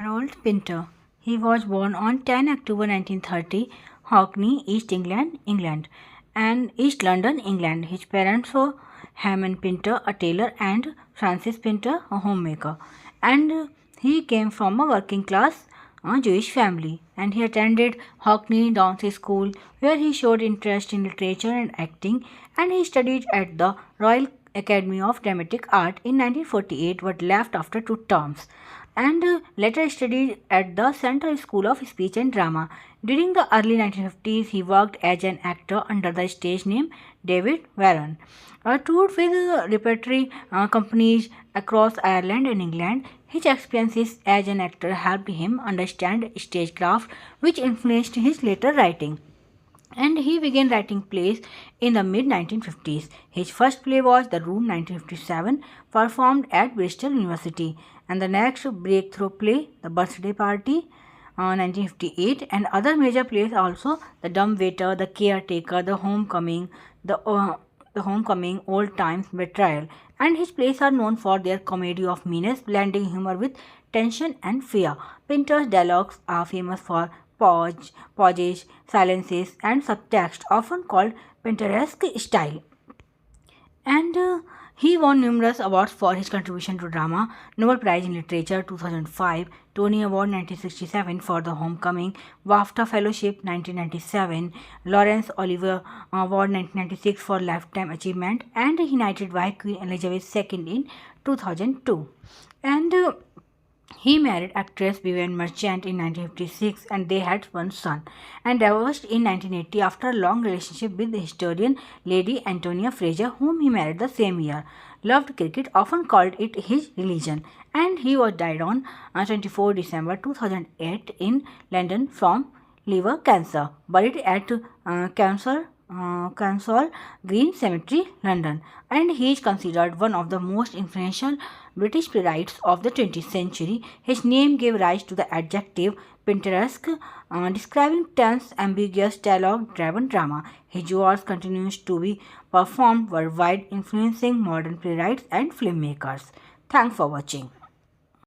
Harold Pinter. He was born on 10 October 1930, Hackney, East England, England, and East London, England. His parents were Hammond Pinter, a tailor, and Francis Pinter, a homemaker. And he came from a working class Jewish family. And he attended Hackney Downs School, where he showed interest in literature and acting. And he studied at the Royal Academy of Dramatic Art in 1948, but left after 2 terms and later studied at the Central School of Speech and Drama. During the early 1950s, he worked as an actor under the stage name David Warren. Toured with repertory companies across Ireland and England. His experiences as an actor helped him understand stagecraft, which influenced his later writing, and he began writing plays in the mid 1950s. His first play was The Room 1957, performed at Bristol University, and the next breakthrough play, The Birthday Party 1958, and other major plays also The Dumb Waiter, The Caretaker, The Homecoming, Old Times, Betrayal. And his plays are known for their comedy of meanness, blending humor with tension and fear. Pinter's dialogues are famous for pauses, silences, and subtext, often called Pinteresque style. And he won numerous awards for his contribution to drama: Nobel Prize in Literature 2005, Tony Award 1967 for The Homecoming, BAFTA Fellowship 1997, Laurence Olivier Award 1996 for Lifetime Achievement, and he knighted by Queen Elizabeth II in 2002. And he married actress Vivienne Merchant in 1956, and they had one son, and divorced in 1980 after a long relationship with the historian Lady Antonia Fraser, whom he married the same year. Loved cricket, often called it his religion, and he was died on 24 December 2008 in London from liver cancer, buried at Kensal Green Cemetery, London, and he is considered one of the most influential British playwrights of the 20th century. His name gave rise to the adjective Pinteresque, describing tense, ambiguous, dialogue-driven drama. His work continues to be performed worldwide, influencing modern playwrights and filmmakers. Thanks for watching.